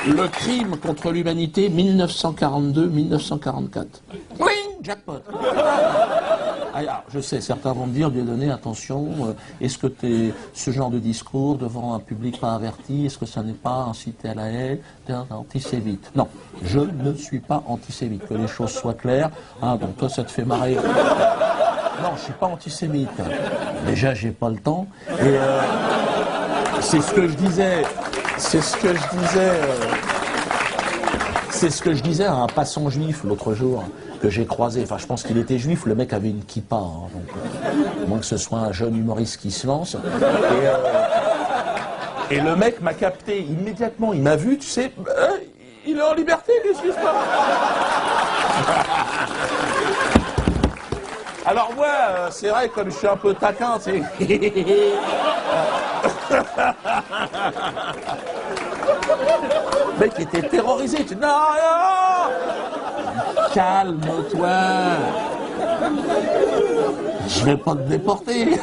Le crime contre l'humanité, 1942-1944. Oui, jackpot. Alors, je sais, certains vont me dire, Dieudonné, attention, est-ce que ce genre de discours devant un public pas averti, est-ce que ça n'est pas incité à la haine, t'es un antisémite? Non, je ne suis pas antisémite, que les choses soient claires. Hein, donc toi, ça te fait marrer. Non, je suis pas antisémite. Déjà, j'ai pas le temps. Et c'est ce que je disais. C'est ce que je disais à un passant juif l'autre jour que j'ai croisé. Enfin, je pense qu'il était juif. Le mec avait une kippa. Hein, donc, à moins que ce soit un jeune humoriste qui se lance. Et le mec m'a capté immédiatement. Il m'a vu, tu sais. Il est en liberté, qu'est-ce qui se passe? Alors moi, c'est vrai, comme je suis un peu taquin, tu sais. Le mec était terrorisé. Tu dis, non, non, calme-toi. Je vais pas te déporter.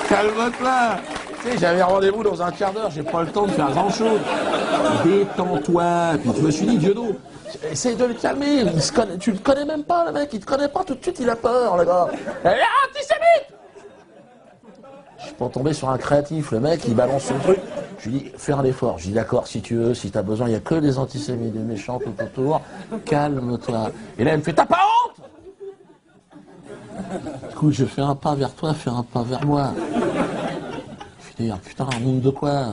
Calme-toi. Tu sais, j'avais rendez-vous dans un quart d'heure, j'ai pas le temps de faire grand-chose. Détends-toi. Puis je me suis dit, Dieudonné, essaye de le calmer. Tu le connais même pas, le mec. Il te connaît pas, tout de suite, il a peur, le gars. Antisémite! Je suis pas tombé sur un créatif. Le mec, il balance son truc. Je lui dis, fais un effort. Je lui dis, d'accord, si tu veux, si t'as besoin, il n'y a que des antisémites, des méchants tout autour. Calme-toi. Et là, il me fait, t'as pas honte? Du coup, je fais un pas vers toi, fais un pas vers moi. Je dis, putain, honte de quoi?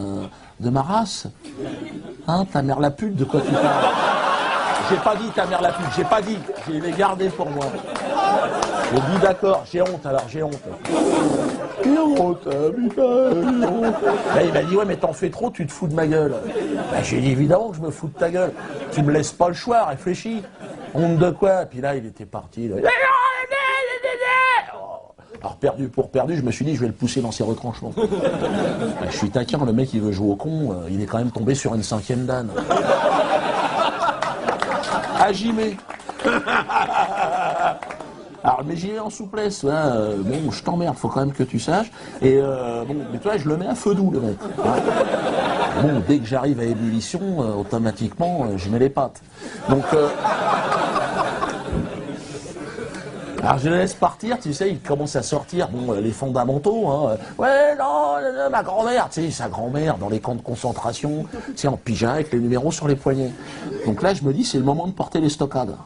De ma race? Hein, ta mère la pute, de quoi tu parles? J'ai pas dit ta mère la pute, j'ai pas dit. J'ai les gardé pour moi. J'ai dit d'accord, j'ai honte alors, j'ai honte. J'ai honte, putain, j'ai honte. Là, il m'a dit, ouais, mais t'en fais trop, tu te fous de ma gueule. Bah, j'ai dit, évidemment que je me fous de ta gueule. Tu me laisses pas le choix, réfléchis. Honte de quoi? Puis là, il était parti. Là. Alors, perdu pour perdu, je me suis dit, je vais le pousser dans ses retranchements. Bah, je suis taquin, le mec, il veut jouer au con, il est quand même tombé sur une 5e dan. Agimé. Alors, mais j'y vais en souplesse, hein, bon, je t'emmerde, faut quand même que tu saches. Et bon, mais toi, je le mets à feu doux, le mec. Hein. Bon, dès que j'arrive à ébullition, automatiquement, je mets les pattes. Donc, alors je le laisse partir, tu sais, il commence à sortir, bon, les fondamentaux, hein. Ouais, non, ma grand-mère, tu sais, sa grand-mère dans les camps de concentration, tu sais, en pyjama avec les numéros sur les poignets. Donc là, je me dis, c'est le moment de porter les stockades.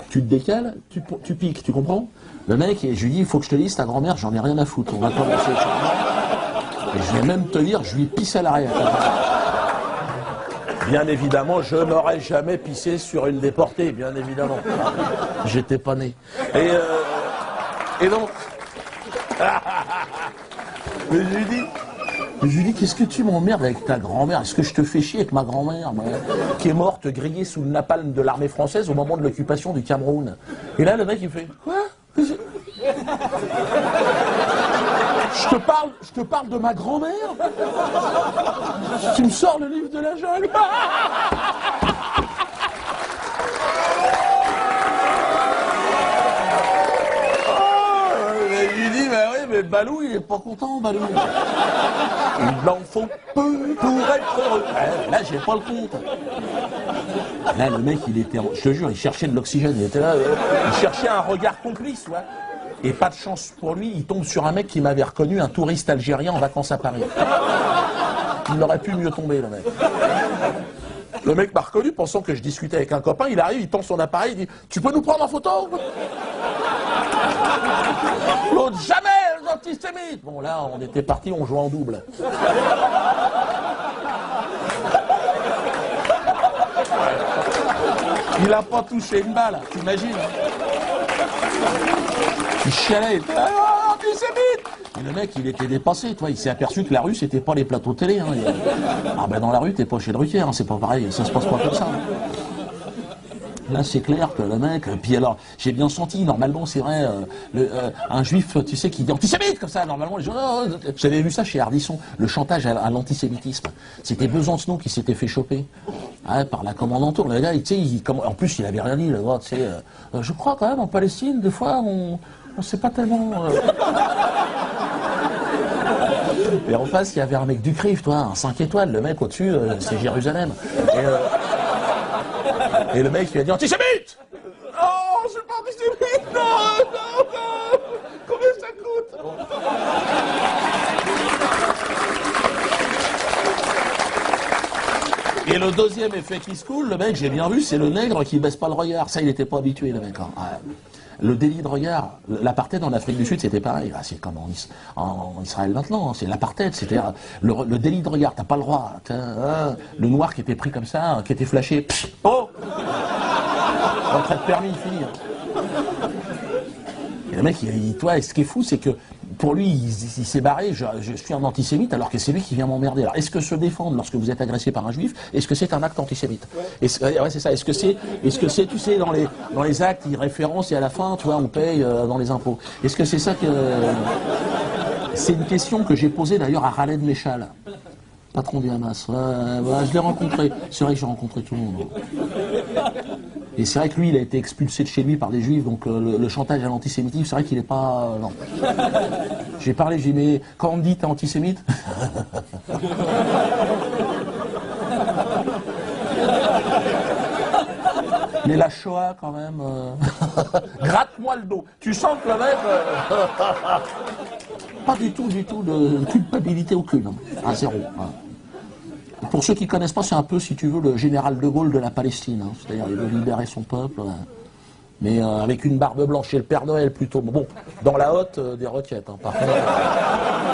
Tu te décales, tu piques, tu comprends? Le mec, et je lui dis, il faut que je te dise, ta grand-mère, j'en ai rien à foutre, on va commencer. Et je vais même te dire, je lui pisse à l'arrière. Bien évidemment, je n'aurais jamais pissé sur une déportée, bien évidemment. J'étais pas né. Et donc... Mais je lui dis, qu'est-ce que tu m'emmerdes avec ta grand-mère? Est-ce que je te fais chier avec ma grand-mère, qui est morte grillée sous le napalm de l'armée française au moment de l'occupation du Cameroun? Et là, le mec, il me fait, quoi? Je te parle de ma grand-mère? Tu me sors le livre de la jungle? Je lui dis, bah oui, mais Balou, il est pas content, Balou. Il en faut peu pour être heureux. Là, j'ai pas le compte. Là, le mec, il était, je te jure, il cherchait de l'oxygène. Il était là, il cherchait un regard complice, ouais. Et pas de chance pour lui, il tombe sur un mec qui m'avait reconnu, un touriste algérien en vacances à Paris. Il n'aurait pu mieux tomber, le mec. Le mec m'a reconnu, pensant que je discutais avec un copain. Il arrive, il tend son appareil, il dit « Tu peux nous prendre en photo ?» L'autre, jamais, les antisémites. Bon, là, on était partis, on jouait en double. Il a pas touché une balle, t'imagines? Il chialait, il était antisémite. Et le mec, il était dépassé, toi. Il s'est aperçu que la rue, c'était pas les plateaux télé. Hein. Ah ben dans la rue, t'es pas chez Drucker, hein. C'est pas pareil, ça se passe pas comme ça. Là, c'est clair que le mec... Puis alors, j'ai bien senti, normalement, c'est vrai, un juif, tu sais, qui dit antisémite, comme ça, normalement, les gens... Oh, j'avais vu ça chez Ardisson, le chantage à l'antisémitisme. C'était Besancenot qui s'était fait choper par la commandanture. Le gars, tu sais, en plus, il avait rien dit, le gars, tu sais... je crois quand même, en Palestine, des fois, on sait pas tellement... Et en face, il y avait un mec du CRIF, toi, un 5 étoiles. Le mec au-dessus, c'est Jérusalem. Et le mec, il a dit antisémite. Oh, je suis pas antisémite. Non, non, non. Combien ça coûte? Et le deuxième effet qui se coule, le mec, j'ai bien vu, c'est le nègre qui baisse pas le regard. Ça, il n'était pas habitué, le mec. Hein. Ouais. Le délit de regard, l'apartheid en Afrique du Sud, c'était pareil. Ah, c'est comme en Israël maintenant, hein. C'est l'apartheid, c'est-à-dire le délit de regard, t'as pas le droit. Le noir qui était pris comme ça, qui était flashé, oh, retrait de permis, fini. Et le mec, toi, ce qui est fou, c'est que pour lui, il s'est barré, je suis un antisémite, alors que c'est lui qui vient m'emmerder. Alors, est-ce que se défendre lorsque vous êtes agressé par un juif, est-ce que c'est un acte antisémite? Ouais, c'est ça. Est-ce que c'est, tu sais, dans les actes, ils référencent et à la fin, tu vois, on paye dans les impôts. Est-ce que c'est ça que... C'est une question que j'ai posée d'ailleurs à Khaled Meshal, patron du Hamas. Je l'ai rencontré. C'est vrai que j'ai rencontré tout le monde. Et c'est vrai que lui, il a été expulsé de chez lui par des juifs, donc le chantage à l'antisémitisme, c'est vrai qu'il n'est pas... non. J'ai parlé, j'ai dit, mais quand on me dit t'es antisémite... Mais la Shoah, quand même... Gratte-moi le dos. Tu sens que le mec... Pas du tout de culpabilité aucune. À zéro. Voilà. Pour ceux qui ne connaissent pas, c'est un peu, si tu veux, le général de Gaulle de la Palestine. Hein. C'est-à-dire, il veut libérer son peuple, mais avec une barbe blanche. Et le Père Noël, plutôt. Bon, dans la hotte, des requêtes, hein, par contre.